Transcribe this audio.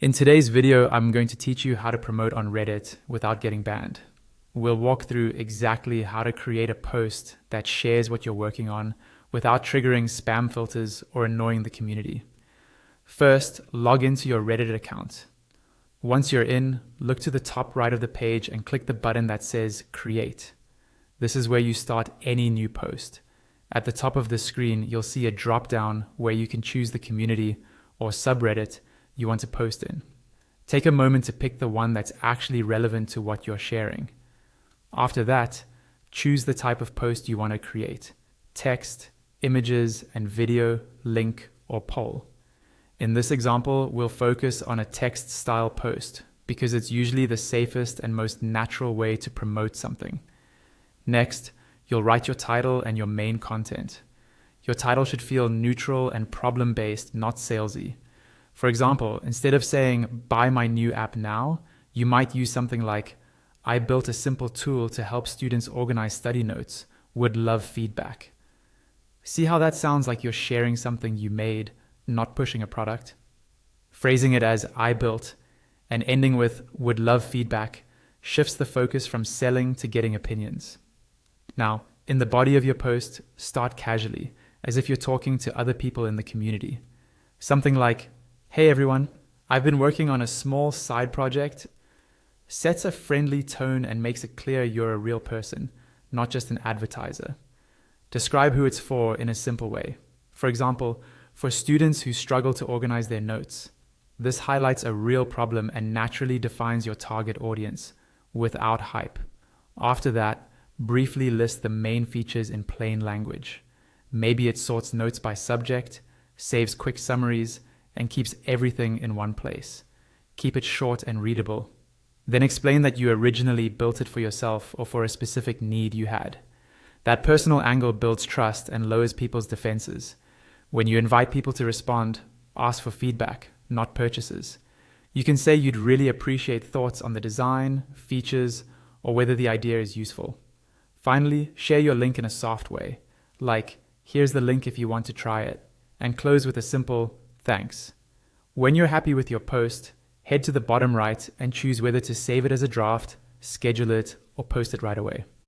In today's video, I'm going to teach you how to promote on Reddit without getting banned. We'll walk through exactly how to create a post that shares what you're working on without triggering spam filters or annoying the community. First, log into your Reddit account. Once you're in, look to the top right of the page and click the button that says Create. This is where you start any new post. At the top of the screen, you'll see a drop-down where you can choose the community or subreddit you want to post in. Take a moment to pick the one that's actually relevant to what you're sharing. After that, choose the type of post you want to create: text, images, and video, link, or poll. In this example, we'll focus on a text style post because it's usually the safest and most natural way to promote something. Next, you'll write your title and your main content. Your title should feel neutral and problem-based, not salesy. For example, instead of saying, "Buy my new app now," you might use something like, "I built a simple tool to help students organize study notes. Would love feedback." See how that sounds like you're sharing something you made, not pushing a product? Phrasing it as "I built" and ending with "would love feedback" shifts the focus from selling to getting opinions. Now, in the body of your post, start casually, as if you're talking to other people in the community. Something like, "Hey everyone, I've been working on a small side project," sets a friendly tone and makes it clear you're a real person, not just an advertiser. Describe who it's for in a simple way. For example, for students who struggle to organize their notes. This highlights a real problem and naturally defines your target audience without hype. After that, briefly list the main features in plain language. Maybe it sorts notes by subject, saves quick summaries, and keeps everything in one place. Keep it short and readable. Then explain that you originally built it for yourself or for a specific need you had. That personal angle builds trust and lowers people's defenses. When you invite people to respond, ask for feedback, not purchases. You can say you'd really appreciate thoughts on the design, features, or whether the idea is useful. Finally, share your link in a soft way, like, "Here's the link if you want to try it," and close with a simple "Thanks." When you're happy with your post, head to the bottom right and choose whether to save it as a draft, schedule it, or post it right away.